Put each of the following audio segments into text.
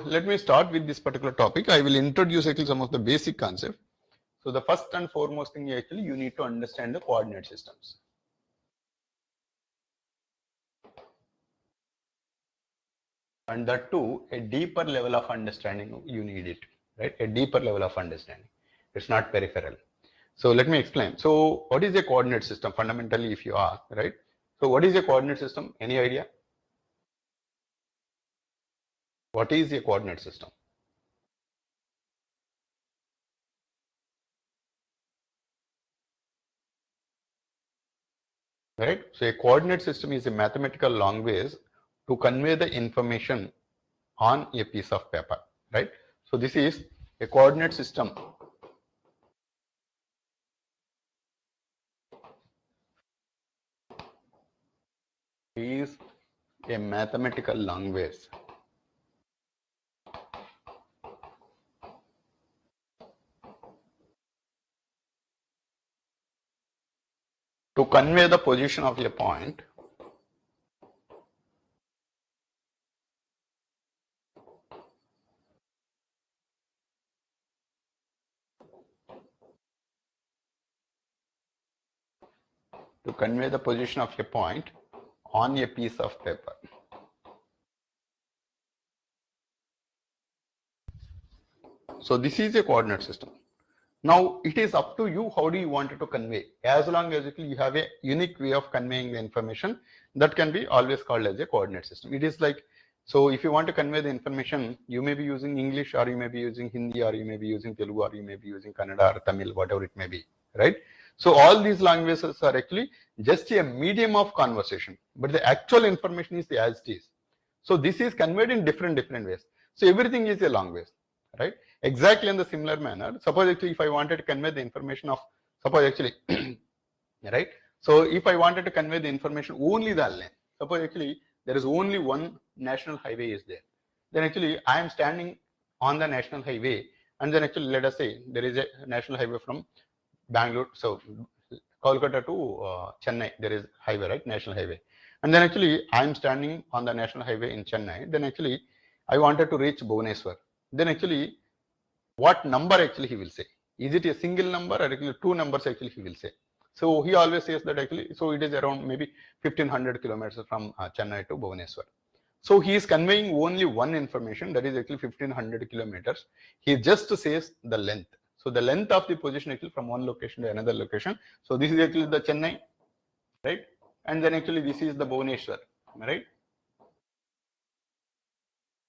Let me start with this particular topic. I will introduce actually some of the basic concepts. So the first and foremost thing actually you need to understand the coordinate systems. And that too, a deeper level of understanding you need it, right? A deeper level of understanding. It's not peripheral. So let me explain. So what is a coordinate system fundamentally if you ask, right? So what is a coordinate system? Any idea? What is a coordinate system? Right? So a coordinate system is a mathematical language to convey the information on a piece of paper, right? So this is a coordinate system. Is a mathematical language to convey the position of a point on a piece of paper. So this is a coordinate system. Now it is up to you how do you want it to convey. As long as you have a unique way of conveying the information, that can be always called as a coordinate system. It is like, so if you want to convey the information, you may be using English, or you may be using Hindi, or you may be using Telugu, or you may be using Kannada or Tamil, whatever it may be, right? So all these languages are actually just a medium of conversation, but the actual information is as it is. So this is conveyed in different ways. So everything is a language, right? Exactly in the similar manner, suppose actually if I wanted to convey the information of, suppose actually, right? So if I wanted to convey the information only the length, suppose actually there is only one national highway is there. Then actually I am standing on the national highway, and then actually let us say there is a national highway from Bangalore, so Kolkata to Chennai, there is highway, right? National highway. And then actually I am standing on the national highway in Chennai. Then actually I wanted to reach Bhubaneswar. Then actually what number actually he will say? Is it a single number or actually two numbers actually he will say? So he always says that actually, so it is around maybe 1500 kilometers from Chennai to Bhubaneswar. So he is conveying only one information, that is actually 1500 kilometers. He just says the length. So the length of the position actually from one location to another location. So this is actually the Chennai, right? And then actually this is the Bhubaneswar, right?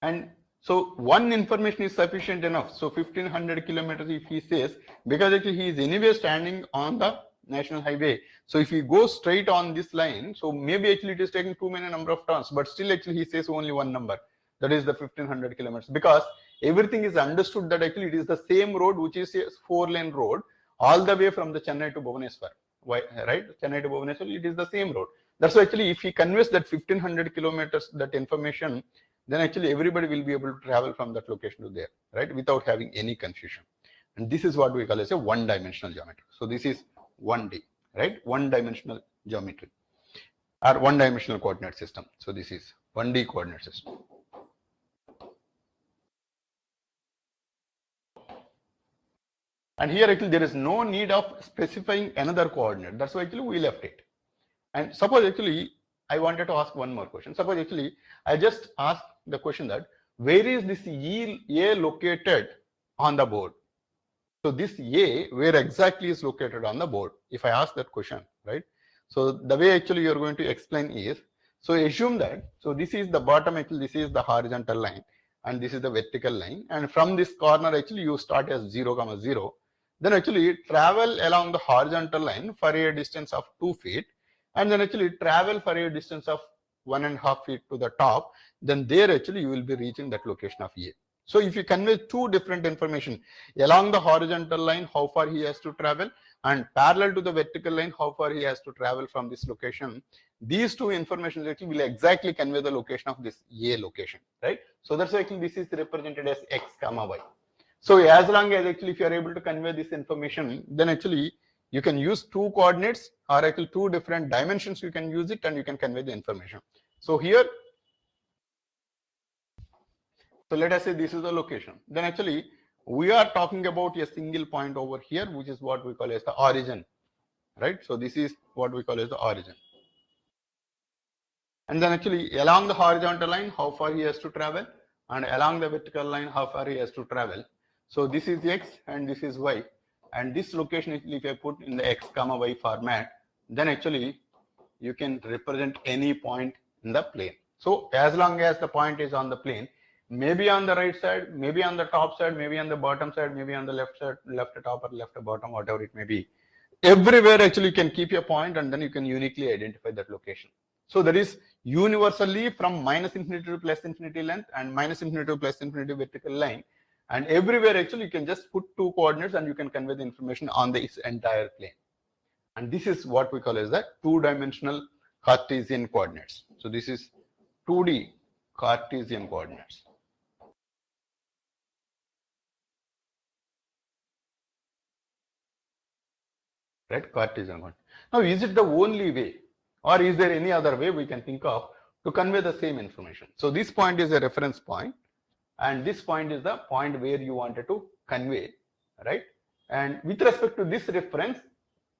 And so one information is sufficient enough. So 1500 kilometers if he says, because actually he is anyway standing on the national highway. So if he goes straight on this line, so maybe actually it is taking too many number of turns, but still actually he says only one number, that is the 1500 kilometers, because everything is understood that actually it is the same road, which is a 4-lane road all the way from the Chennai to Bhubaneswar. Why, right? Chennai to Bhubaneswar, it is the same road. That's why actually if he conveys that 1500 kilometers, that information, then actually everybody will be able to travel from that location to there, right? Without having any confusion. And this is what we call as a one-dimensional geometry. So this is 1D, right? One-dimensional geometry or one-dimensional coordinate system. So this is 1D coordinate system. And here actually there is no need of specifying another coordinate. That's why actually we left it. And suppose actually I wanted to ask one more question. Suppose actually I just asked the question that where is this A located on the board? So this A, where exactly is located on the board? If I ask that question, right? So the way actually you're going to explain is, so assume that, so this is the bottom, actually this is the horizontal line and this is the vertical line. And from this corner actually you start as 0, 0. Then actually travel along the horizontal line for a distance of 2 feet. And then actually travel for a distance of 1.5 feet to the top. Then there actually you will be reaching that location of A. So if you convey two different information, along the horizontal line, how far he has to travel, and parallel to the vertical line, how far he has to travel from this location, these two information actually will exactly convey the location of this A location, right? So that's why actually this is represented as X, Y. So as long as actually if you are able to convey this information, then actually you can use two coordinates or actually two different dimensions, you can use it and you can convey the information. So here, So let us say this is the location. Then actually we are talking about a single point over here, which is what we call as the origin, right? So this is what we call as the origin. And then actually along the horizontal line, how far he has to travel, and along the vertical line, how far he has to travel. So this is X and this is Y. And this location, if I put in the X comma Y format, then actually you can represent any point in the plane. So as long as the point is on the plane, maybe on the right side, maybe on the top side, maybe on the bottom side, maybe on the left side, left top or left bottom, whatever it may be. Everywhere actually you can keep your point and then you can uniquely identify that location. So that is universally from minus infinity to plus infinity length and minus infinity to plus infinity vertical line. And everywhere actually you can just put two coordinates and you can convey the information on this entire plane. And this is what we call as the two-dimensional Cartesian coordinates. So this is 2D Cartesian coordinates. Right, Cartesian coordinates. Now, is it the only way, or is there any other way we can think of to convey the same information? So this point is a reference point, and this point is the point where you wanted to convey, right? And with respect to this reference,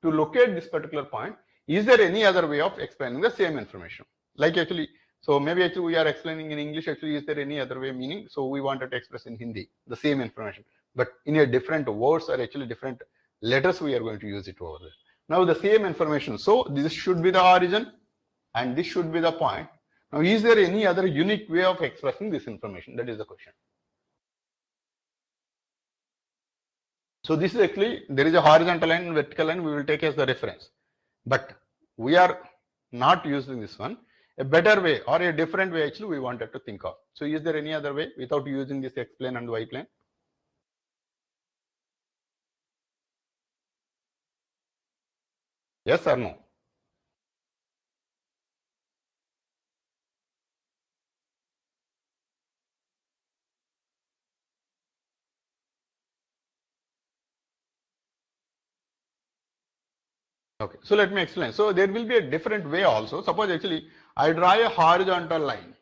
to locate this particular point, is there any other way of explaining the same information? Like actually, so maybe actually we are explaining in English, actually is there any other way meaning? So we wanted to express in Hindi, the same information, but in a different words or actually different letters we are going to use it over there. Now the same information, so this should be the origin and this should be the point. Now is there any other unique way of expressing this information? That is the question. So this is actually, there is a horizontal line and vertical line we will take as the reference. But we are not using this one. A better way or a different way actually we wanted to think of. So is there any other way without using this X plane and Y plane? Yes or no? Okay, so let me explain. So there will be a different way also. Suppose actually I draw a horizontal line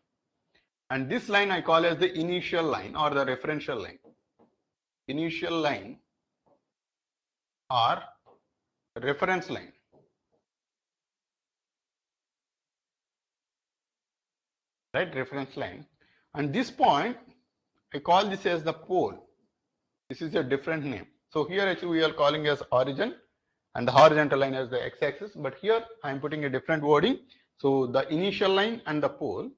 and this line I call as the initial line or the referential line. Initial line or reference line. Right, reference line. And this point, I call this as the pole. This is a different name. So here actually we are calling as origin and the horizontal line as the x-axis, but here I am putting a different wording. So the initial line and the pole,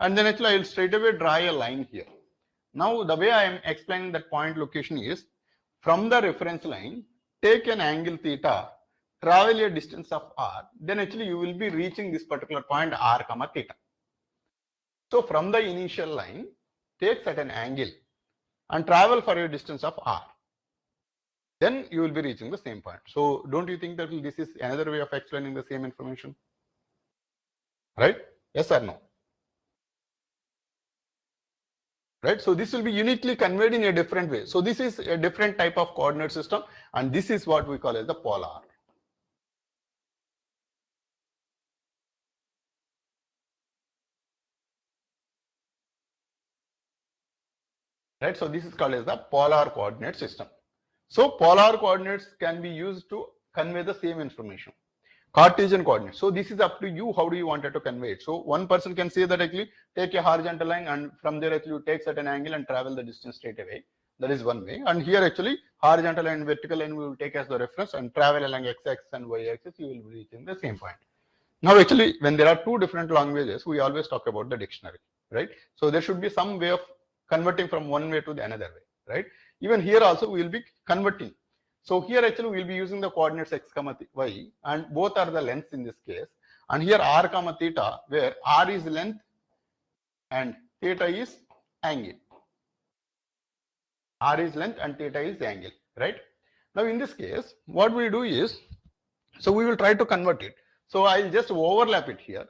and then actually I will straight away draw a line here. Now the way I am explaining that point location is, from the reference line, take an angle theta, travel a distance of r, then actually you will be reaching this particular point r comma theta. So from the initial line, take certain angle and travel for a distance of r. Then you will be reaching the same point. So don't you think that this is another way of explaining the same information? Right? Yes or no? Right? So this will be uniquely conveyed in a different way. So this is a different type of coordinate system, and this is what we call as the polar. Right? So this is called as the polar coordinate system. So polar coordinates can be used to convey the same information. Cartesian coordinates. So this is up to you. How do you want it to convey it? So one person can say that actually take a horizontal line and from there actually you take certain angle and travel the distance straight away. That is one way. And here actually horizontal and vertical line we will take as the reference and travel along x-axis and y-axis, you will be reaching the same point. Now actually when there are two different languages, we always talk about the dictionary, right? So there should be some way of converting from one way to the another way, right? Even here also we will be converting. So here actually we will be using the coordinates x comma y, and both are the lengths in this case. And here r comma theta, where r is length and theta is angle. R is length and theta is angle, right? Now in this case, what we do is, so we will try to convert it. So I'll just overlap it here.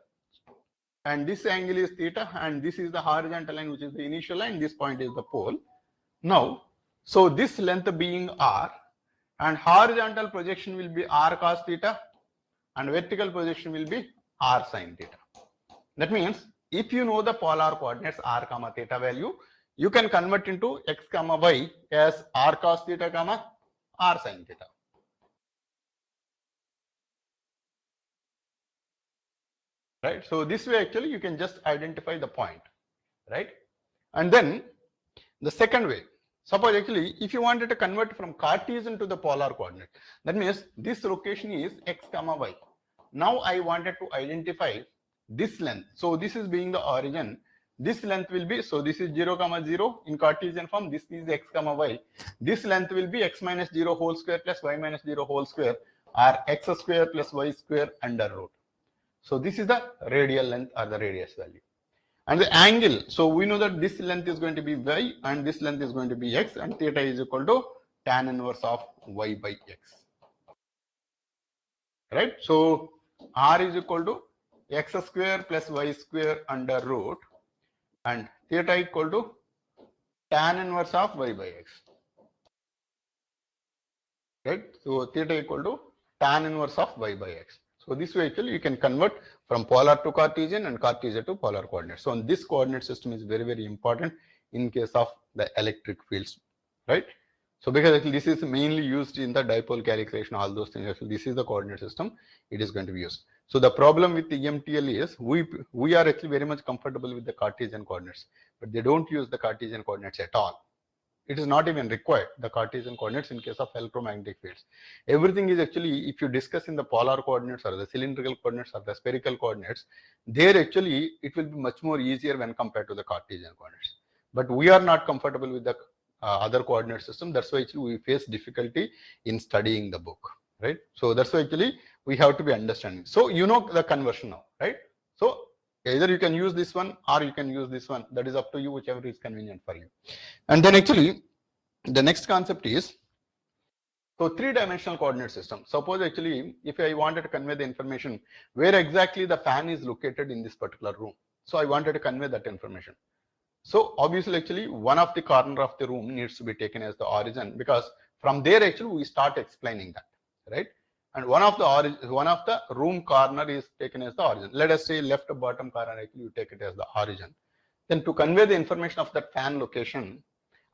And this angle is theta, and this is the horizontal line, which is the initial line. This point is the pole. Now, so this length being r, and horizontal projection will be r cos theta, and vertical projection will be r sin theta. That means if you know the polar coordinates r comma theta value, you can convert into x comma y as r cos theta comma r sin theta. Right? So this way actually you can just identify the point, right? And then the second way, suppose actually if you wanted to convert from Cartesian to the polar coordinate, that means this location is x comma y. Now I wanted to identify this length. So this is being the origin. This length will be, so this is 0 comma 0 in Cartesian form. This is x comma y. This length will be x minus 0 whole square plus y minus 0 whole square, or x square plus y square under root. So this is the radial length or the radius value. And the angle, so we know that this length is going to be y and this length is going to be x, and theta is equal to tan inverse of y by x. Right? So r is equal to x square plus y square under root, and theta equal to tan inverse of y by x. Right? So theta equal to tan inverse of y by x. So this way actually you can convert from polar to Cartesian and Cartesian to polar coordinates. So this coordinate system is very, very important in case of the electric fields, right? So because actually this is mainly used in the dipole calculation, all those things, actually this is the coordinate system it is going to be used. So the problem with the EMTL is we are actually very much comfortable with the Cartesian coordinates, but they don't use the Cartesian coordinates at all. It is not even required, the Cartesian coordinates in case of electromagnetic fields. Everything is actually, if you discuss in the polar coordinates or the cylindrical coordinates or the spherical coordinates, there actually it will be much more easier when compared to the Cartesian coordinates. But we are not comfortable with the other coordinate system. That's why actually we face difficulty in studying the book, right? So that's why actually we have to be understanding. So you know the conversion now, right? So either you can use this one or you can use this one. That is up to you, whichever is convenient for you. And then actually the next concept is, so three-dimensional coordinate system. Suppose actually if I wanted to convey the information where exactly the fan is located in this particular room. So I wanted to convey that information. So obviously actually one of the corner of the room needs to be taken as the origin, because from there actually we start explaining that, right? And one of the room corner is taken as the origin. Let us say left bottom corner, actually you take it as the origin. Then to convey the information of that fan location,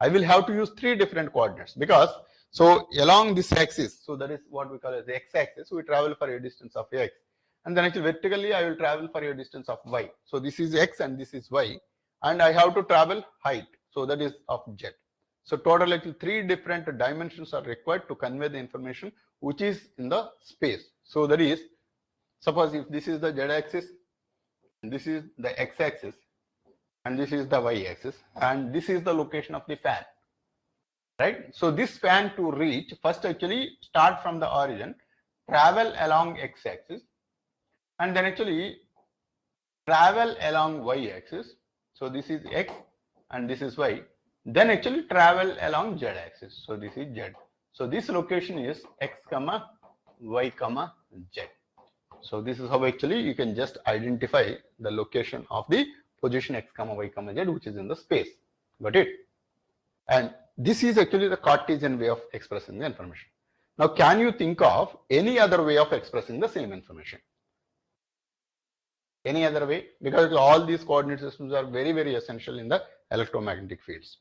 I will have to use three different coordinates, because so along this axis, so that is what we call as the x-axis, we travel for a distance of x, and then actually vertically I will travel for a distance of y. So this is x and this is y, and I have to travel height, so that is of z. So total actually three different dimensions are required to convey the information which is in the space. So that is, suppose if this is the z-axis, this is the x-axis, and this is the y-axis, and this is the location of the fan, right? So this fan to reach, first actually start from the origin, travel along x-axis, and then actually travel along y-axis. So this is x and this is y. Then actually travel along z-axis. So this is z. So this location is x comma y comma z. So this is how actually you can just identify the location of the position x comma y comma z, which is in the space. Got it? And this is actually the Cartesian way of expressing the information. Now can you think of any other way of expressing the same information? Any other way? Because all these coordinate systems are very, very essential in the electromagnetic fields.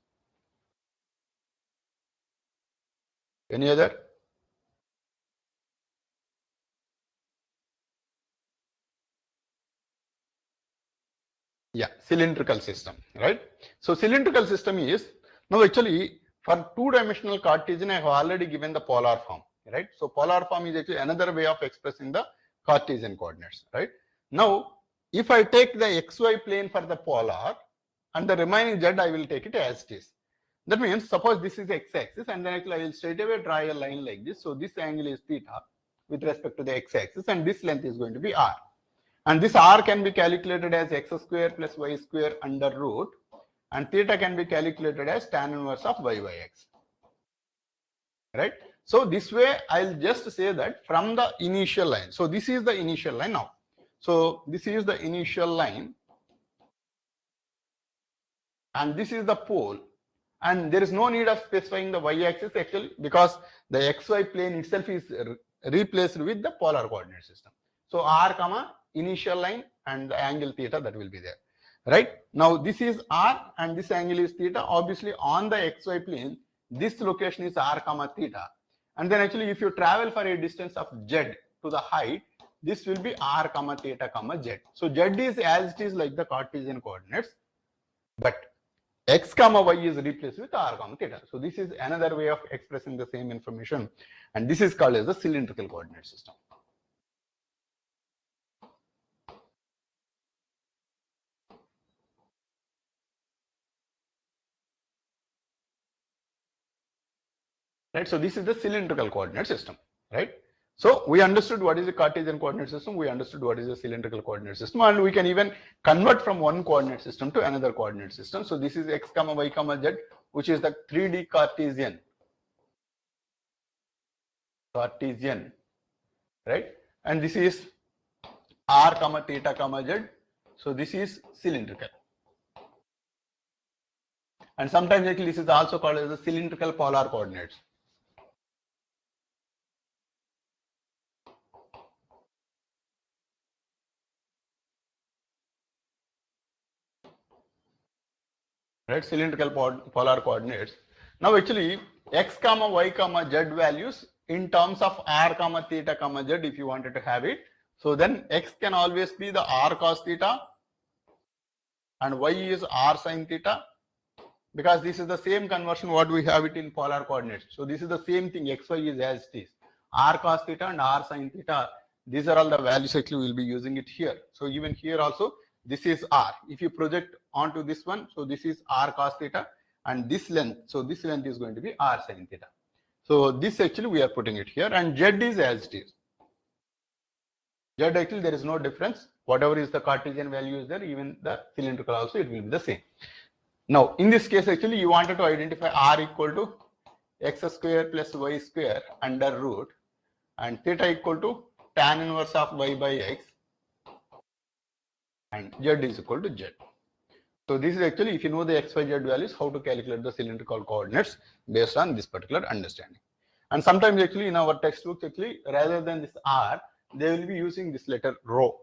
Any other? Yeah, cylindrical system, right? So cylindrical system is, now actually for two-dimensional Cartesian I have already given the polar form, right? So polar form is actually another way of expressing the Cartesian coordinates, right? Now if I take the xy plane for the polar and the remaining z I will take it as it is. That means suppose this is x-axis, and then actually I will straight away draw a line like this. So this angle is theta with respect to the x-axis, and this length is going to be r. And this r can be calculated as x square plus y square under root, and theta can be calculated as tan inverse of y by x. Right? So this way I'll just say that from the initial line. So this is the initial line now. So this is the initial line, and this is the pole, and there is no need of specifying the y-axis actually, because the xy plane itself is replaced with the polar coordinate system. So r comma initial line and the angle theta, that will be there. right? Now this is r and this angle is theta. Obviously on the xy plane, this location is r comma theta. And then actually if you travel for a distance of z to the height, this will be r comma theta comma z. So z is as it is like the Cartesian coordinates, but x comma y is replaced with r comma theta. So this is another way of expressing the same information, and this is called as the cylindrical coordinate system. Right, so this is the cylindrical coordinate system, right? So we understood what is the Cartesian coordinate system, we understood what is the cylindrical coordinate system, and we can even convert from one coordinate system to another coordinate system. So this is x comma y comma z, which is the 3D Cartesian, right? And this is r comma theta comma z. So this is cylindrical. And sometimes actually this is also called as the cylindrical polar coordinates. Right, cylindrical polar coordinates. Now actually x comma y comma z values in terms of r comma theta comma z, if you wanted to have it, so then x can always be the r cos theta and y is r sin theta, because this is the same conversion what we have it in polar coordinates. So this is the same thing, xy is as it is, r cos theta and r sin theta. These are all the values actually we'll be using it here. So even here also this is r. If you project onto this one, so this is r cos theta, and this length, so this length is going to be r sin theta. So this actually we are putting it here, and z is as it is. Z actually there is no difference. Whatever is the Cartesian value is there, even the cylindrical also it will be the same. Now in this case actually you wanted to identify r equal to x square plus y square under root and theta equal to tan inverse of y by x and z is equal to z. So this is actually, if you know the x, y, z values, how to calculate the cylindrical coordinates based on this particular understanding. And sometimes actually in our textbooks actually rather than this r, they will be using this letter rho.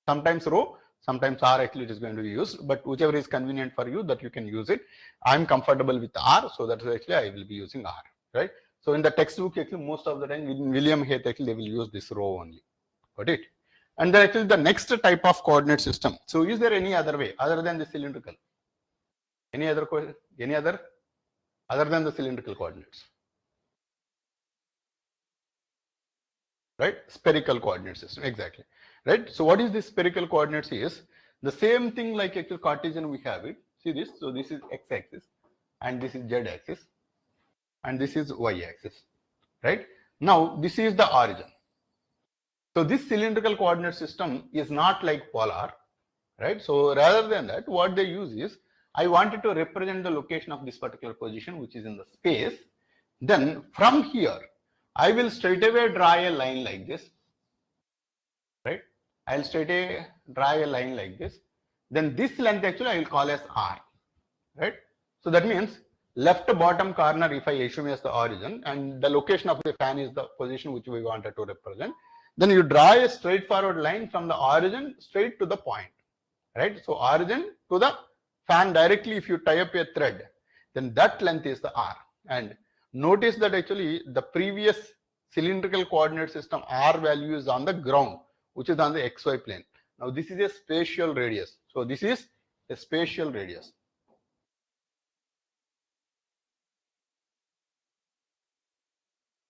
Sometimes rho, sometimes r actually it is going to be used, but whichever is convenient for you that you can use it. I'm comfortable with r, so that's actually I will be using r, right? So in the textbook actually most of the time in William Hayes actually they will use this rho only. Got it? And then actually the next type of coordinate system. So is there any other way other than the cylindrical? Any other other than the cylindrical coordinates? Right? Spherical coordinate system, exactly. Right? So what is this spherical coordinates is? The same thing like actual Cartesian we have it. See this? So this is x-axis and this is z-axis and this is y-axis. Right? Now this is the origin. So this cylindrical coordinate system is not like polar, right? So rather than that, what they use is, I wanted to represent the location of this particular position, which is in the space. Then from here, I will straight away draw a line like this, right? I'll straight away draw a line like this. Then this length actually I will call as r, right? So that means left bottom corner if I assume as the origin and the location of the fan is the position which we wanted to represent. Then you draw a straightforward line from the origin straight to the point, right? So origin to the fan directly, if you tie up a thread, then that length is the r. And notice that actually the previous cylindrical coordinate system r value is on the ground, which is on the xy plane. Now this is a spatial radius. So this is a spatial radius.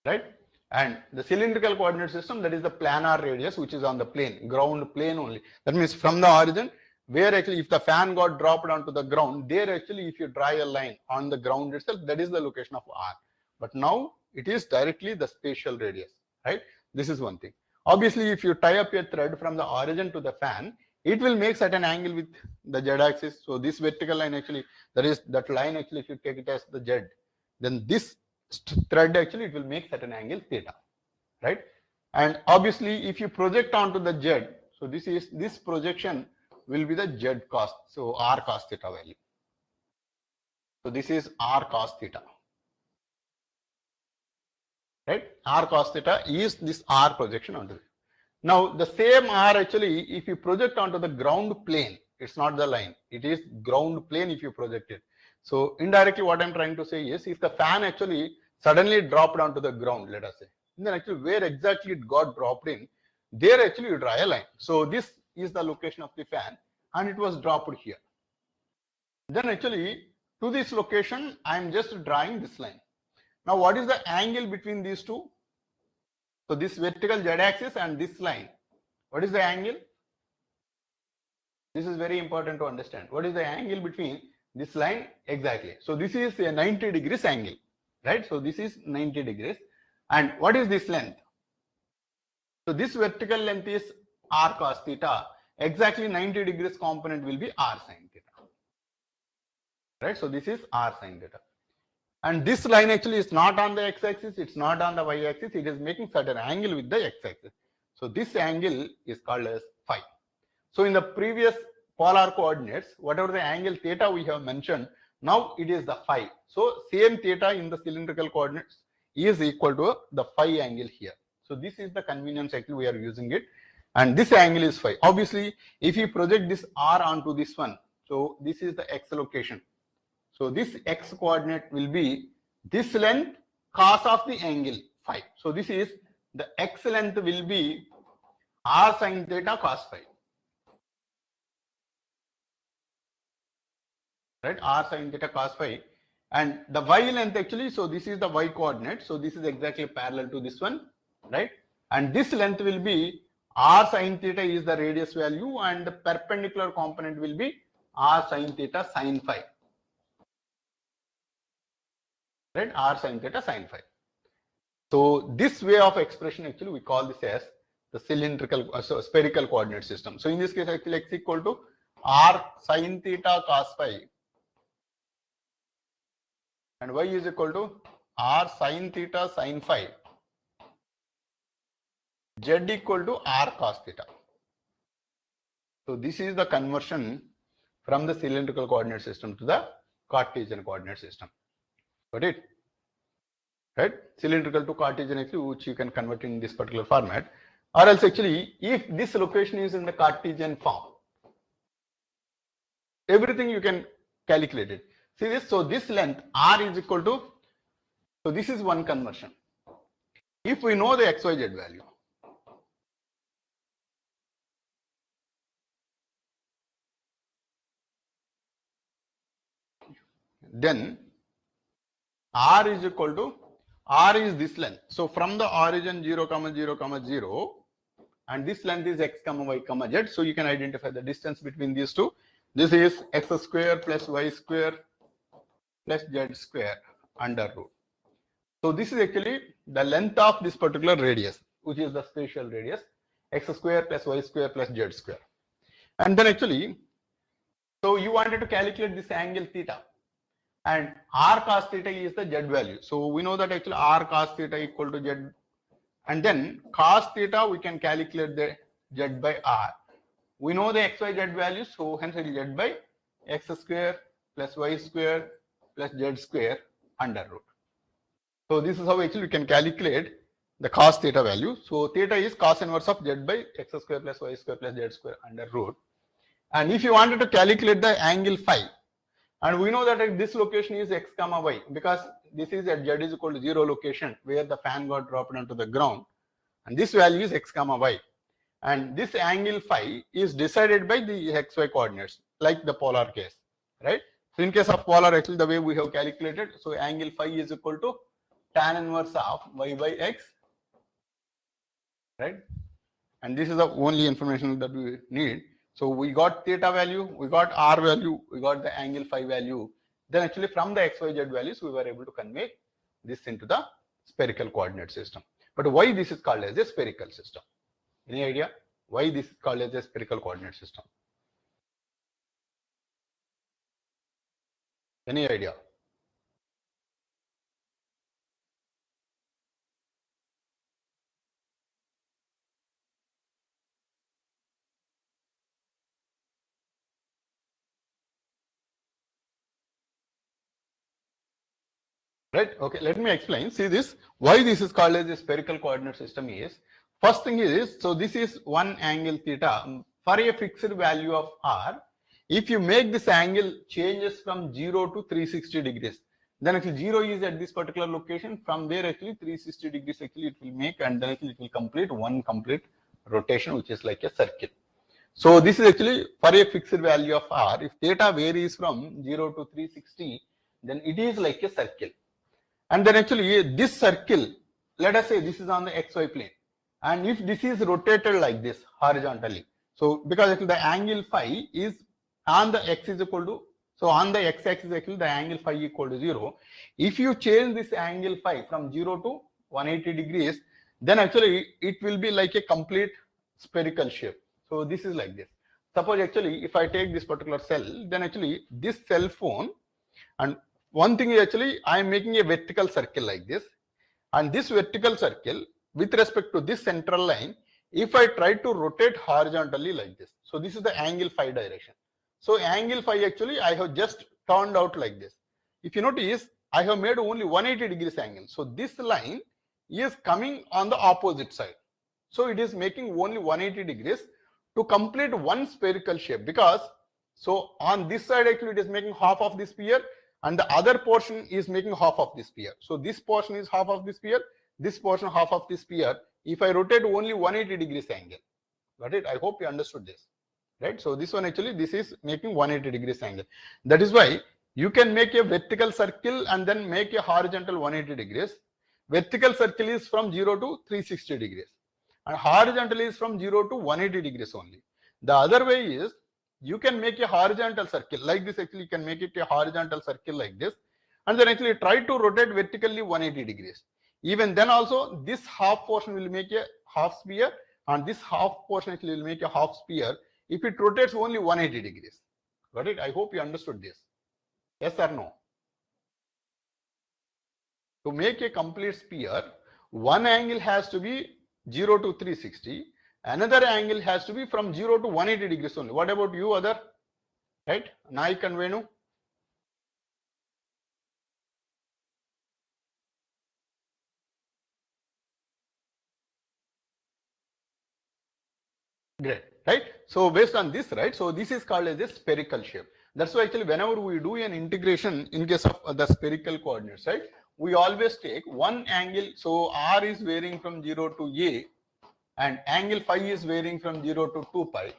Right? And the cylindrical coordinate system, that is the planar radius, which is on the plane, ground plane only. That means from the origin, where actually if the fan got dropped onto the ground, there actually if you draw a line on the ground itself, that is the location of r. But now it is directly the spatial radius, right? This is one thing. Obviously, if you tie up a thread from the origin to the fan, it will make certain angle with the z-axis. So this vertical line actually, that line actually, if you take it as the z, then this thread actually it will make certain angle theta, right? And obviously if you project onto the z, so this projection will be the z cos, so r cos theta value. So this is r cos theta, right? R cos theta is this r projection onto it. Now the same r actually if you project onto the ground plane, It's not the line. It is ground plane if you project it. So indirectly what I'm trying to say is, if the fan actually suddenly dropped onto the ground, let us say, then actually where exactly it got dropped in, there actually you draw a line. So this is the location of the fan and it was dropped here. Then actually to this location, I'm just drawing this line. Now what is the angle between these two? So this vertical z-axis and this line, what is the angle? This is very important to understand. What is the angle between this line? Exactly. So this is a 90 degrees angle, right? So this is 90 degrees. And what is this length? So this vertical length is r cos theta. Exactly 90 degrees component will be r sin theta, right? So this is r sin theta. And this line actually is not on the x-axis, it's not on the y-axis, it is making certain angle with the x-axis. So this angle is called as phi. So in the previous polar coordinates, whatever the angle theta we have mentioned, now it is the phi. So same theta in the cylindrical coordinates is equal to the phi angle here. So this is the convenience actually we are using it. And this angle is phi. Obviously, if you project this r onto this one, so this is the x location. So this x coordinate will be this length cos of the angle phi. So this is the x length will be r sin theta cos phi. Right, r sin theta cos phi. And the y length actually, so this is the y coordinate. So this is exactly parallel to this one, right? And this length will be r sin theta is the radius value and the perpendicular component will be r sin theta sin phi. Right, r sin theta sin phi. So this way of expression actually we call this as the cylindrical, spherical coordinate system. So in this case actually x equal to r sin theta cos phi and y is equal to r sin theta sin phi, z equal to r cos theta. So this is the conversion from the cylindrical coordinate system to the Cartesian coordinate system. Got it? Right? Cylindrical to Cartesian actually, which you can convert in this particular format. Or else actually, if this location is in the Cartesian form, everything you can calculate it. See this? So this length r is equal to, so this is one conversion. If we know the xyz value, then r is equal to, r is this length. So from the origin 0, 0, 0 and this length is x, y, z. So you can identify the distance between these two. This is x square plus y square plus z square under root. So this is actually the length of this particular radius, which is the spatial radius, x square plus y square plus z square. And then actually, so you wanted to calculate this angle theta. And r cos theta is the z value. So we know that actually r cos theta equal to z. And then cos theta we can calculate the z by r. We know the x, y, z values. So hence it is z by x square plus y square plus z square under root. So this is how actually we can calculate the cos theta value. So theta is cos inverse of z by x square plus y square plus z square under root. And if you wanted to calculate the angle phi, and we know that at this location is x comma y, because this is at z is equal to 0 location where the fan got dropped onto the ground, and this value is x comma y. And this angle phi is decided by the xy coordinates, like the polar case, right? So in case of polar, actually the way we have calculated, so angle phi is equal to tan inverse of y by x, right? And this is the only information that we need. So we got theta value, we got r value, we got the angle phi value. Then actually from the x, y, z values, we were able to convey this into the spherical coordinate system. But why this is called as a spherical system? Any idea why this is called as a spherical coordinate system? Any idea? Right? Okay, let me explain. See this, why this is called as a spherical coordinate system is, first thing is, so this is one angle theta for a fixed value of r. If you make this angle changes from 0 to 360 degrees, then actually 0 is at this particular location. From there actually 360 degrees actually it will make, and then actually it will complete one complete rotation, which is like a circle. So this is actually for a fixed value of r. If theta varies from 0 to 360, then it is like a circle. And then actually this circle, let us say this is on the xy plane, and if this is rotated like this horizontally, so because actually the angle phi is on the x is equal to, so on the x-axis actually the angle phi equal to 0. If you change this angle phi from 0 to 180 degrees, then actually it will be like a complete spherical shape. So this is like this. Suppose actually if I take this particular cell, then actually this cell phone, and one thing is actually I am making a vertical circle like this, and this vertical circle with respect to this central line, if I try to rotate horizontally like this, so this is the angle phi direction. So angle phi actually I have just turned out like this. If you notice, I have made only 180 degrees angle. So this line is coming on the opposite side. So it is making only 180 degrees to complete one spherical shape, because so on this side actually it is making half of this sphere, and the other portion is making half of this sphere. So this portion is half of this sphere, this portion half of this sphere. If I rotate only 180 degrees angle, got it? I hope you understood this, right? So this one actually, this is making 180 degrees angle. That is why you can make a vertical circle and then make a horizontal 180 degrees. Vertical circle is from 0 to 360 degrees, and horizontal is from 0 to 180 degrees only. The other way is, you can make a horizontal circle like this. Actually you can make it a horizontal circle like this, and then actually try to rotate vertically 180 degrees. Even then also this half portion will make a half sphere, and this half portion actually will make a half sphere if it rotates only 180 degrees. Got it? I hope you understood this. Yes or no? To make a complete sphere, one angle has to be 0 to 360, another angle has to be from 0 to 180 degrees only. What about you other? Right? Naik and Venu? Great, right? So based on this, right? So this is called as a spherical shape. That's why actually whenever we do an integration in case of the spherical coordinates, right? We always take one angle. So r is varying from 0 to a, and angle phi is varying from 0 to 2 pi.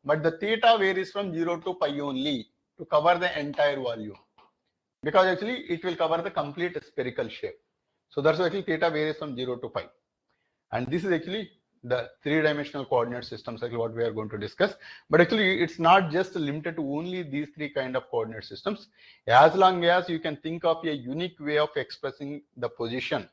But the theta varies from 0 to pi only to cover the entire volume, because actually it will cover the complete spherical shape. So that's why actually theta varies from 0 to pi. And this is actually the three-dimensional coordinate systems, actually what we are going to discuss. But actually it's not just limited to only these three kind of coordinate systems. As long as you can think of a unique way of expressing the position,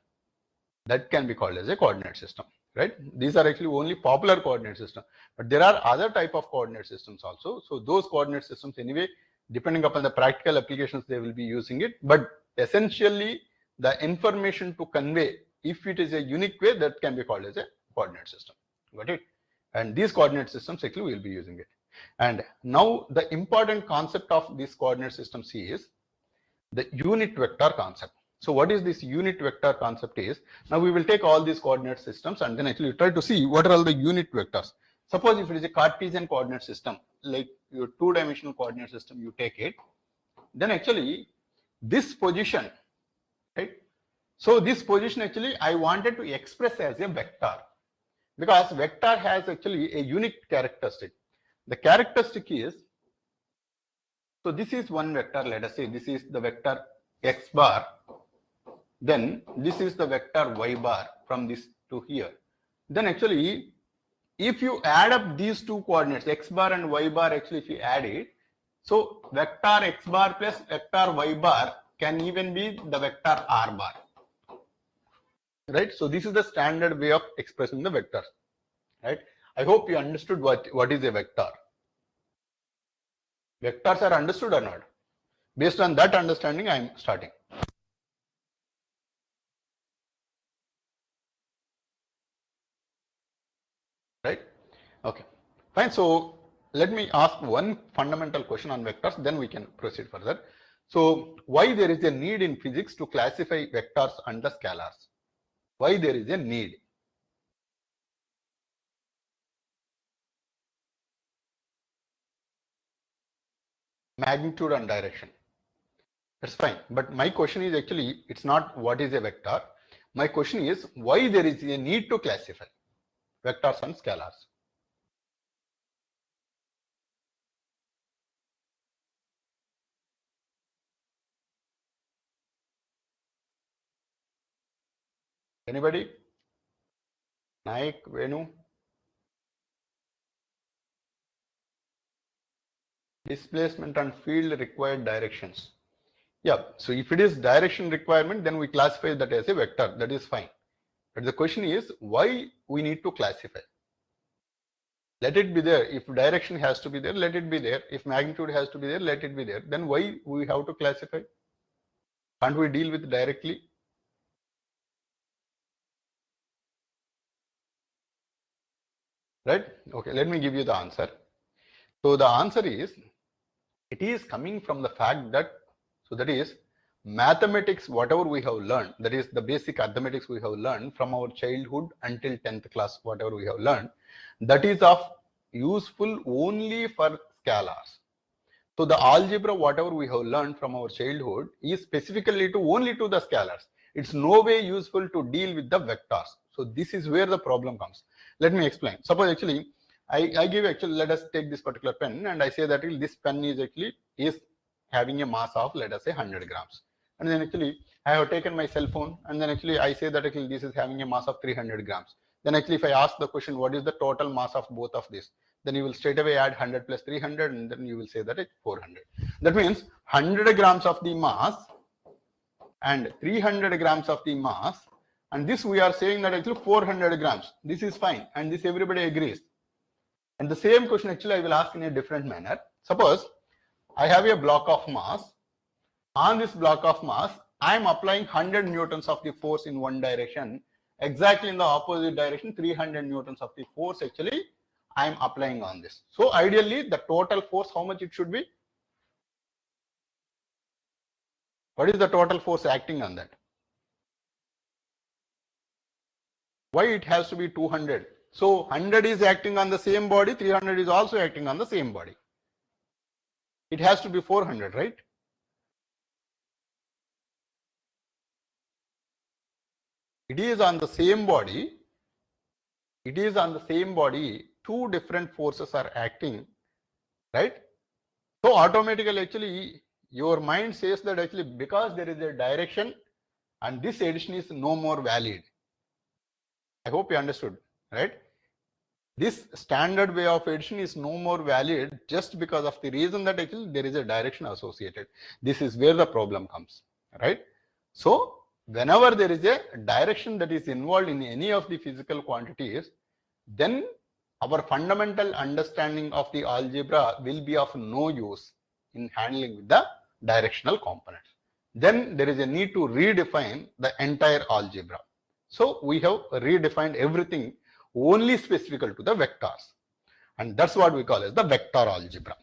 that can be called as a coordinate system, right? These are actually only popular coordinate system, but there are other type of coordinate systems also. So those coordinate systems anyway, depending upon the practical applications, they will be using it. But essentially the information to convey, if it is a unique way, that can be called as a coordinate system. Got it? And these coordinate systems actually will be using it. And now the important concept of these coordinate systems is the unit vector concept. So what is this unit vector concept is, now we will take all these coordinate systems and then actually try to see what are all the unit vectors. Suppose if it is a Cartesian coordinate system, like your two-dimensional coordinate system, you take it, then actually this position, right? So this position actually I wanted to express as a vector, because vector has actually a unique characteristic. The characteristic is, so this is one vector, let us say this is the vector x bar, then this is the vector y bar from this to here. Then actually if you add up these two coordinates x bar and y bar, actually if you add it, so vector x bar plus vector y bar can even be the vector r bar, right? So this is the standard way of expressing the vectors, right? I hope you understood what is a vector. Vectors are understood or not? Based on that understanding, I am starting. Right? Okay. Fine. So let me ask one fundamental question on vectors, then we can proceed further. So why there is a need in physics to classify vectors under scalars? Why there is a need? magnitude and direction. That's fine. But my question is actually, it's not what is a vector. My question is why there is a need to classify vectors and scalars. Anybody? Naik, Venu? Displacement and field required directions. Yeah, so if it is direction requirement, then we classify that as a vector. That is fine. But the question is why we need to classify. Let it be there. If direction has to be there, let it be there. If magnitude has to be there, let it be there. Then why we have to classify? Can't we deal with directly? Right? Okay, let me give you the answer. So the answer is, it is coming from the fact that, so that is mathematics, whatever we have learned, that is the basic arithmetics we have learned from our childhood until 10th class, whatever we have learned, that is of useful only for scalars. So the algebra, whatever we have learned from our childhood, is specifically to only to the scalars. It's no way useful to deal with the vectors. So this is where the problem comes. Let me explain. Suppose actually I give actually, let us take this particular pen and I say that this pen is actually is having a mass of, let us say, 100 grams. And then actually I have taken my cell phone and then actually I say that actually this is having a mass of 300 grams. Then actually if I ask the question, what is the total mass of both of this? Then you will straight away add 100 plus 300 and then you will say that it's 400. That means 100 grams of the mass and 300 grams of the mass, and this we are saying that actually 400 grams. This is fine and this everybody agrees. And the same question actually I will ask in a different manner. Suppose I have a block of mass. On this block of mass, I am applying 100 newtons of the force in one direction. Exactly in the opposite direction, 300 newtons of the force actually I am applying on this. So ideally the total force, how much it should be? What is the total force acting on that? Why it has to be 200? So 100 is acting on the same body, 300 is also acting on the same body. It has to be 400, right? It is on the same body. It is on the same body. Two different forces are acting, right? So automatically actually your mind says that actually because there is a direction and this addition is no more valid. I hope you understood, right? This standard way of addition is no more valid just because of the reason that actually there is a direction associated. This is where the problem comes, right? So whenever there is a direction that is involved in any of the physical quantities, then our fundamental understanding of the algebra will be of no use in handling with the directional components. Then there is a need to redefine the entire algebra. So we have redefined everything only specifical to the vectors, and that's what we call as the vector algebra.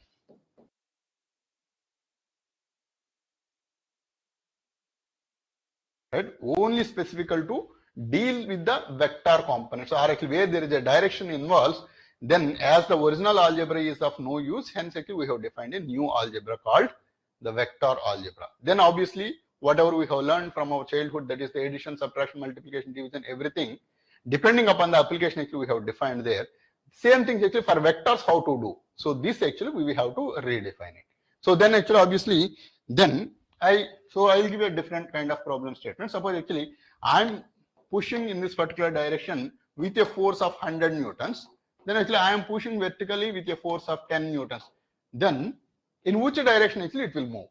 Right? Only specifical to deal with the vector components, or actually where there is a direction involved, then as the original algebra is of no use, hence actually we have defined a new algebra called the vector algebra. Then obviously whatever we have learned from our childhood, that is the addition, subtraction, multiplication, division, everything, depending upon the application actually we have defined there. Same thing actually for vectors, how to do. So this actually we have to redefine it. So then actually obviously then I'll give a different kind of problem statement. Suppose actually I'm pushing in this particular direction with a force of 100 newtons. Then actually I am pushing vertically with a force of 10 newtons. Then in which direction actually it will move?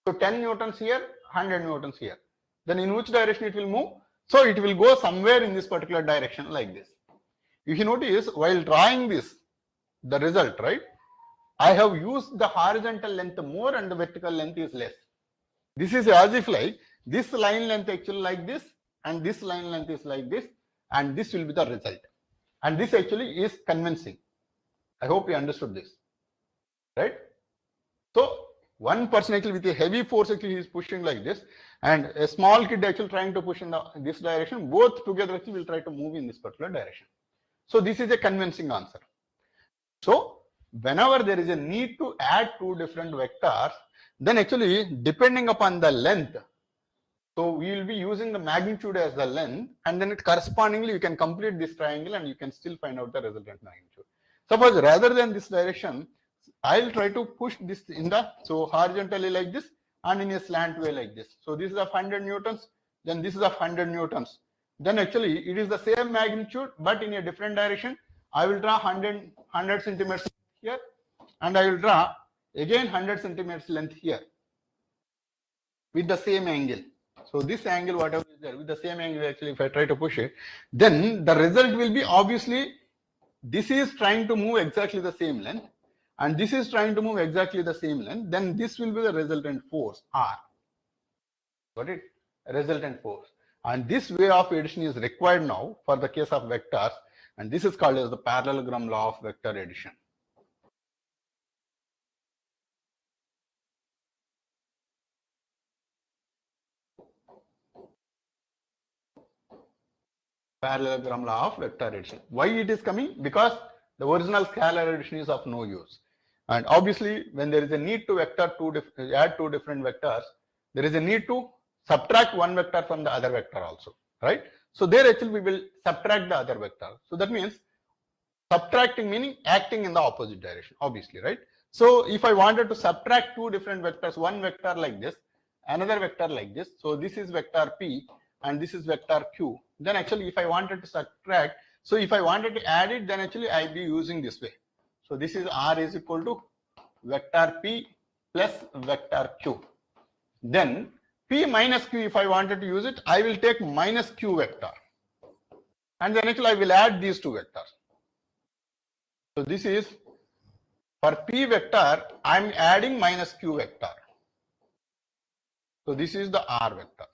So 10 newtons here, 100 newtons here. Then in which direction it will move? So it will go somewhere in this particular direction like this. If you notice, while drawing this, the result, right? I have used the horizontal length more and the vertical length is less. This is as if like this line length actually like this and this line length is like this, and this will be the result. And this actually is convincing. I hope you understood this, right? So one person actually with a heavy force actually is pushing like this, and a small kid actually trying to push in this direction. Both together actually will try to move in this particular direction. So this is a convincing answer. So whenever there is a need to add two different vectors, then actually depending upon the length, so we will be using the magnitude as the length, and then it correspondingly you can complete this triangle and you can still find out the resultant magnitude. Suppose rather than this direction, I'll try to push this in the, so horizontally like this and in a slant way like this. So this is of 100 newtons, then this is of 100 newtons. Then actually it is the same magnitude but in a different direction. I will draw 100 centimeters here, and I will draw again 100 centimeters length here with the same angle. So this angle, whatever is there, with the same angle, actually if I try to push it, then the result will be obviously this is trying to move exactly the same length and this is trying to move exactly the same length. Then this will be the resultant force R. Got it? Resultant force. And this way of addition is required now for the case of vectors, and this is called as the parallelogram law of vector addition. Parallelogram law of vector addition. Why it is coming? Because the original scalar addition is of no use. And obviously, when there is a need to add two different vectors, there is a need to subtract one vector from the other vector also, right? So there actually we will subtract the other vector. So that means subtracting meaning acting in the opposite direction, obviously, right? So if I wanted to subtract two different vectors, one vector like this, another vector like this, so this is vector P and this is vector Q, then actually if I wanted to subtract, so if I wanted to add it, then actually I'll be using this way. So this is R is equal to vector P plus vector Q. Then P minus Q, if I wanted to use it, I will take minus Q vector. And then actually I will add these two vectors. So this is, for P vector, I am adding minus Q vector. So this is the R vector.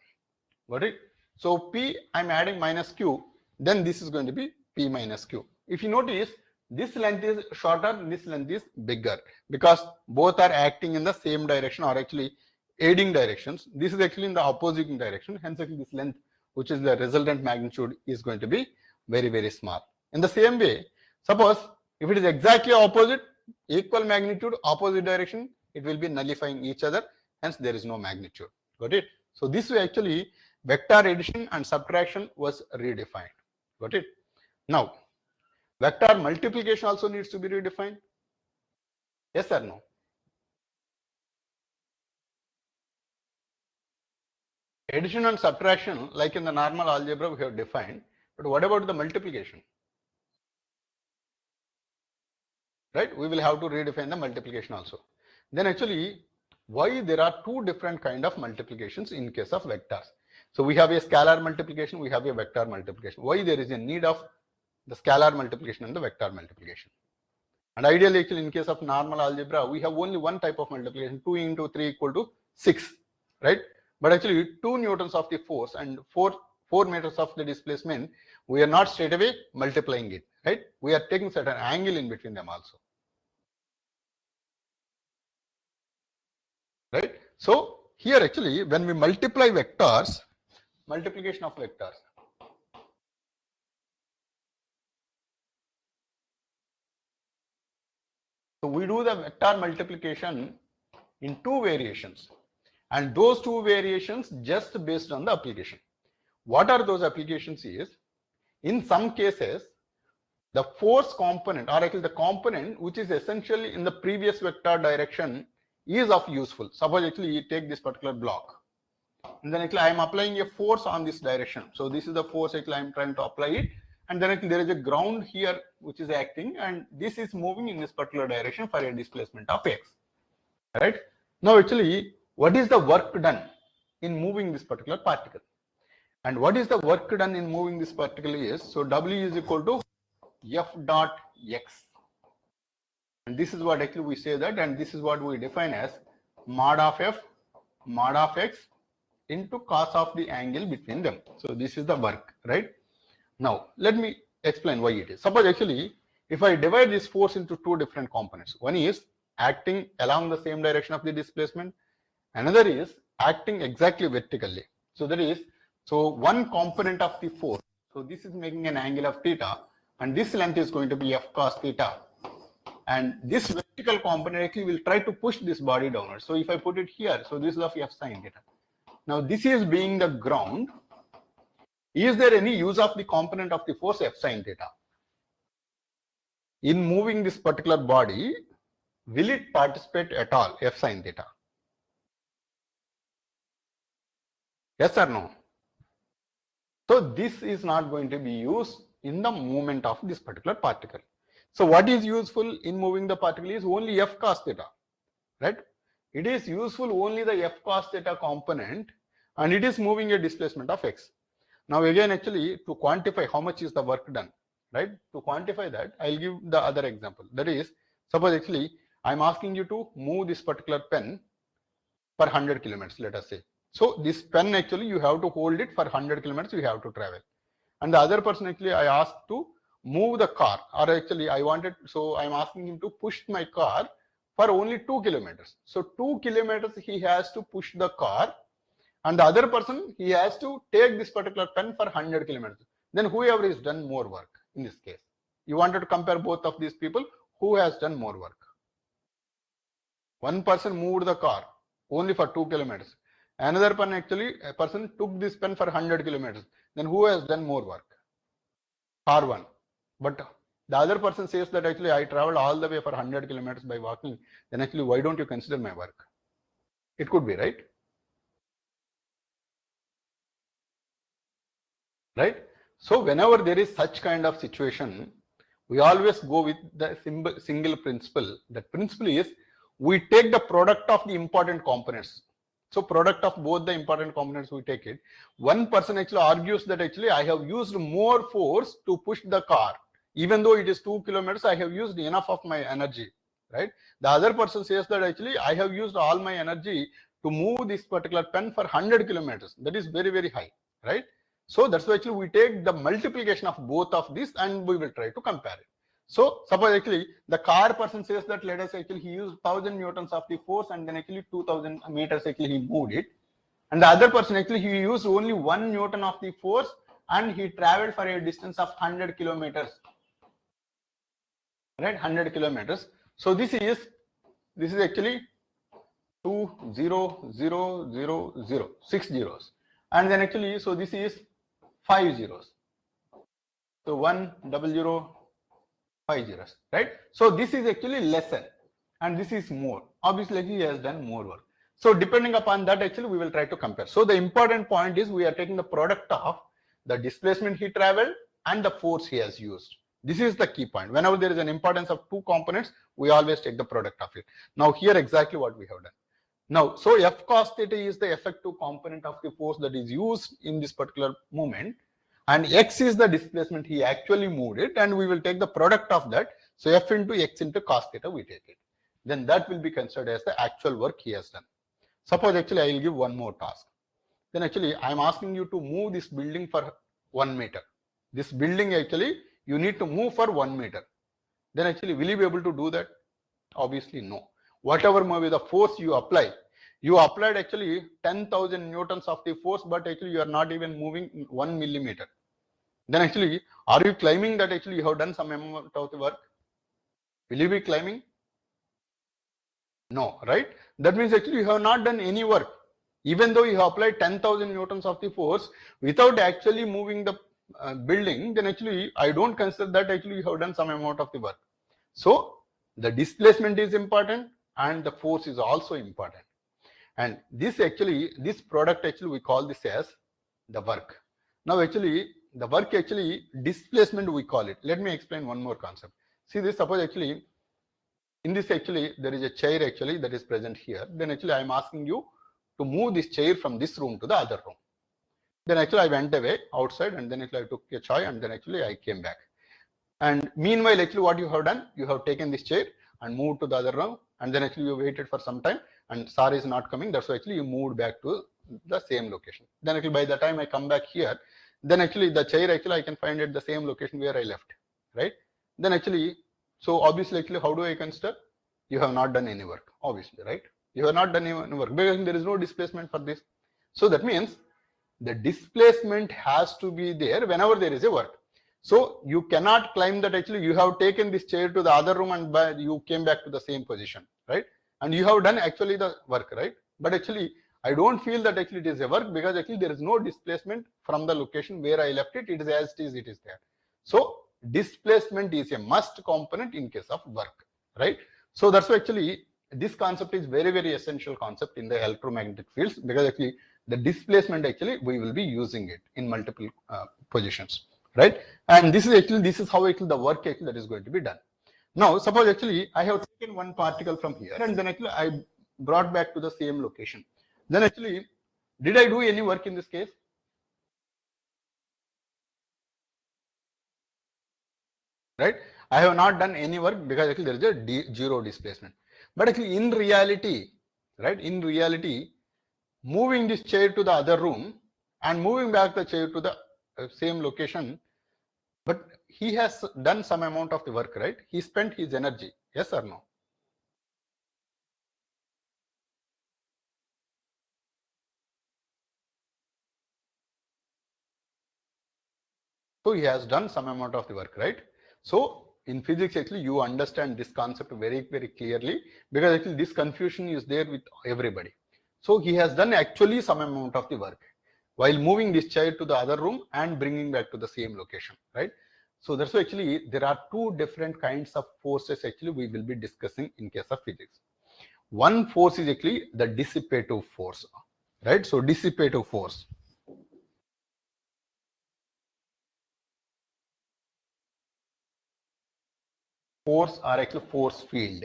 Got it? So P, I am adding minus Q, then this is going to be P minus Q. If you notice, this length is shorter, this length is bigger, because both are acting in the same direction or actually aiding directions. This is actually in the opposing direction. Hence, actually this length, which is the resultant magnitude, is going to be very, very small. In the same way, suppose if it is exactly opposite, equal magnitude, opposite direction, it will be nullifying each other. Hence, there is no magnitude. Got it? So this way, actually, vector addition and subtraction was redefined. Got it? Now, vector multiplication also needs to be redefined. Yes or no? Addition and subtraction, like in the normal algebra, we have defined. But what about the multiplication? Right? We will have to redefine the multiplication also. Then actually, why there are two different kind of multiplications in case of vectors? So we have a scalar multiplication, we have a vector multiplication. Why there is a need of the scalar multiplication and the vector multiplication? And ideally, actually, in case of normal algebra, we have only one type of multiplication, 2 into 3 equal to 6, right? But actually, 2 newtons of the force and 4 meters of the displacement, we are not straight away multiplying it, right? We are taking certain angle in between them also, right? So here actually, when we multiply vectors, multiplication of vectors, so we do the vector multiplication in two variations, and those two variations just based on the application. What are those applications is, in some cases, the force component, or actually the component which is essentially in the previous vector direction, is of useful. Suppose actually you take this particular block, and then actually I am applying a force on this direction. So this is the force actually I am trying to apply it, and then actually there is a ground here which is acting, and this is moving in this particular direction for a displacement of x. Right? Now actually, what is the work done in moving this particular particle? And what is the work done in moving this particle is, so W is equal to F dot X. And this is what actually we say that, and this is what we define as mod of F, mod of X into cos of the angle between them. So this is the work, right? Now, let me explain why it is. Suppose actually, if I divide this force into two different components, one is acting along the same direction of the displacement, another is acting exactly vertically. So that is, so one component of the force, so this is making an angle of theta, and this length is going to be F cos theta, and this vertical component actually will try to push this body downwards. So if I put it here, so this is of F sine theta. Now this is being the ground. Is there any use of the component of the force F sine theta? In moving this particular body, will it participate at all, F sine theta? Yes or no? So this is not going to be used in the movement of this particular particle. So what is useful in moving the particle is only F cos theta, right? It is useful only the F cos theta component, and it is moving a displacement of X. Now again, actually, to quantify how much is the work done, right? To quantify that, I'll give the other example. That is, suppose actually, I'm asking you to move this particular pen for 100 kilometers, let us say. So this pen actually, you have to hold it for 100 kilometers, you have to travel. And the other person actually, I asked to move the car, or actually I wanted, so I'm asking him to push my car for only 2 kilometers. So 2 kilometers he has to push the car, and the other person, he has to take this particular pen for 100 kilometers. Then whoever is done more work in this case. You wanted to compare both of these people, who has done more work? One person moved the car only for 2 kilometers. Another person took this pen for 100 kilometers. Then who has done more work? Car one. But the other person says that actually I traveled all the way for 100 kilometers by walking. Then actually, why don't you consider my work? It could be, right? Right? So whenever there is such kind of situation, we always go with the single principle. That principle is, we take the product of the important components. So product of both the important components, we take it. One person actually argues that actually I have used more force to push the car. Even though it is 2 kilometers, I have used enough of my energy, right? The other person says that actually I have used all my energy to move this particular pen for 100 kilometers. That is very, very high, right? So that's why actually we take the multiplication of both of these and we will try to compare it. So suppose actually the car person says that, let us actually he used 1000 newtons of the force and then actually 2000 meters actually he moved it. And the other person actually he used only 1 Newton of the force and he traveled for a distance of 100 kilometers. Right, 100 kilometers. So this is actually 2 0 0 0 0, 6 zeros. And then actually, so this is 5 zeros. So 1 0 0 5 zeros, right? So this is actually lesser and this is more. Obviously he has done more work. So depending upon that, actually we will try to compare. So the important point is we are taking the product of the displacement he traveled and the force he has used. This is the key point. Whenever there is an importance of two components, we always take the product of it. Now here exactly what we have done. Now, so F cos theta is the effective component of the force that is used in this particular movement, and X is the displacement he actually moved it, and we will take the product of that. So F into X into cos theta we take it. Then that will be considered as the actual work he has done. Suppose actually I will give one more task. Then actually I am asking you to move this building for 1 meter. This building actually you need to move for 1 meter. Then actually will you be able to do that? Obviously no. Whatever maybe the force you apply, you applied actually 10,000 newtons of the force, but actually you are not even moving 1 millimeter. Then actually, are you claiming that actually you have done some amount of the work? Will you be claiming? No, right? That means actually you have not done any work. Even though you have applied 10,000 newtons of the force without actually moving the building, then actually I don't consider that actually you have done some amount of the work. So the displacement is important and the force is also important. And this product actually we call this as the work. Now actually the work actually displacement we call it. Let me explain one more concept. See this, suppose actually in this actually there is a chair actually that is present here. Then actually I am asking you to move this chair from this room to the other room. Then actually I went away outside and then actually I took a chai and then actually I came back. And meanwhile actually what you have done, you have taken this chair and moved to the other room, and then actually you waited for some time and Sir is not coming. That's why actually you moved back to the same location. Then actually by the time I come back here, then actually the chair actually I can find at the same location where I left, right? Then actually, so obviously actually how do I consider? You have not done any work, obviously, right? You have not done any work because there is no displacement for this. So that means the displacement has to be there whenever there is a work. So you cannot claim that actually you have taken this chair to the other room and you came back to the same position, right? And you have done actually the work, right? But actually, I don't feel that actually it is a work, because actually there is no displacement from the location where I left it. It is as it is there. So displacement is a must component in case of work, right? So that's why actually this concept is very, very essential concept in the electromagnetic fields, because actually the displacement actually we will be using it in multiple positions, right? And this is how actually the work actually that is going to be done. Now suppose actually I have taken one particle from here and then actually I brought back to the same location. Then actually, did I do any work in this case? Right? I have not done any work, because actually there is a zero displacement. But actually in reality, right? In reality, moving this chair to the other room and moving back the chair to the same location, but he has done some amount of the work, right? He spent his energy, yes or no? So he has done some amount of the work, right? So in physics, actually, you understand this concept very, very clearly, because actually this confusion is there with everybody. So he has done actually some amount of the work while moving this chair to the other room and bringing back to the same location, right? So that's why actually there are two different kinds of forces actually we will be discussing in case of physics. One force is actually the dissipative force, right? So dissipative force. Force or actually force field.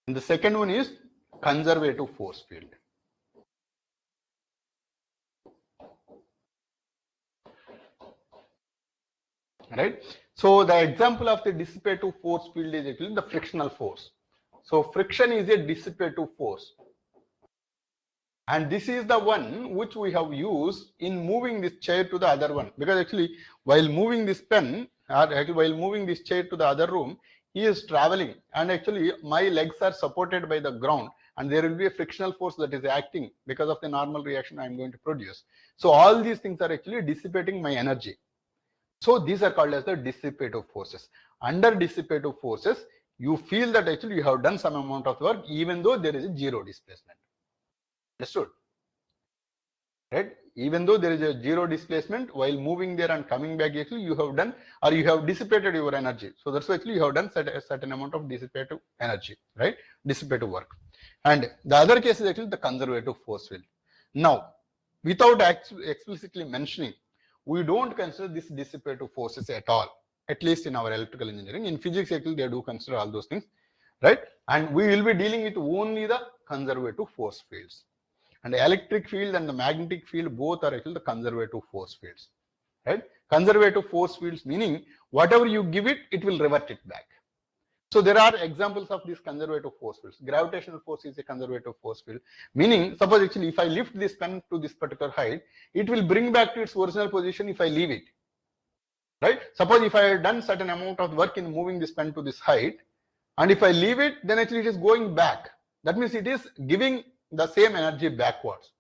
And the second one is conservative force field. Right? So the example of the dissipative force field is actually the frictional force. So friction is a dissipative force. And this is the one which we have used in moving this chair to the other one. Because actually while moving this pen, or actually while moving this chair to the other room, he is traveling, and actually my legs are supported by the ground, and there will be a frictional force that is acting because of the normal reaction I am going to produce. So all these things are actually dissipating my energy. So these are called as the dissipative forces. Under dissipative forces, you feel that actually you have done some amount of work even though there is a zero displacement. Understood? Right? Even though there is a zero displacement, while moving there and coming back, actually you have done, or you have dissipated your energy. So that's why actually you have done a certain amount of dissipative energy, right? Dissipative work. And the other case is actually the conservative force field. Now, without explicitly mentioning, we don't consider this dissipative forces at all, at least in our electrical engineering. In physics, actually they do consider all those things, right? And we will be dealing with only the conservative force fields. And the electric field and the magnetic field both are actually the conservative force fields, right? Conservative force fields meaning whatever you give it, it will revert it back. So there are examples of these conservative force fields. Gravitational force is a conservative force field, meaning suppose actually if I lift this pen to this particular height, it will bring back to its original position if I leave it, right? Suppose if I have done certain amount of work in moving this pen to this height, and if I leave it, then actually it is going back. That means it is giving the same energy backwards.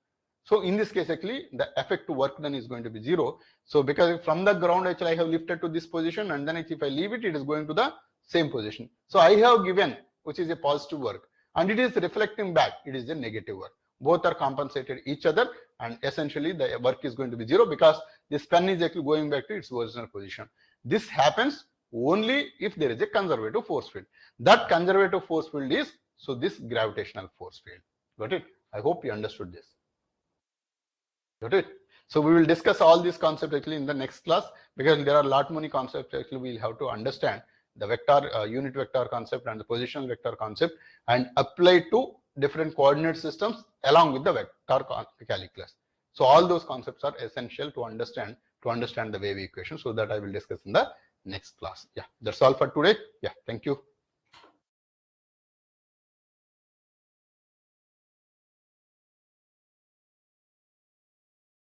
So in this case, actually, the effective work done is going to be zero. So because from the ground, actually, I have lifted to this position, and then if I leave it, it is going to the same position. So I have given, which is a positive work, and it is reflecting back, it is a negative work. Both are compensated each other, and essentially the work is going to be zero because this pen is actually going back to its original position. This happens only if there is a conservative force field. That conservative force field is, so this gravitational force field. Got it? I hope you understood this. Got it? So we will discuss all these concepts actually in the next class, because there are a lot many concepts actually we'll have to understand the vector, unit vector concept and the positional vector concept, and apply to different coordinate systems along with the vector calculus. So all those concepts are essential to understand the wave equation. So that I will discuss in the next class. Yeah, that's all for today. Yeah, thank you.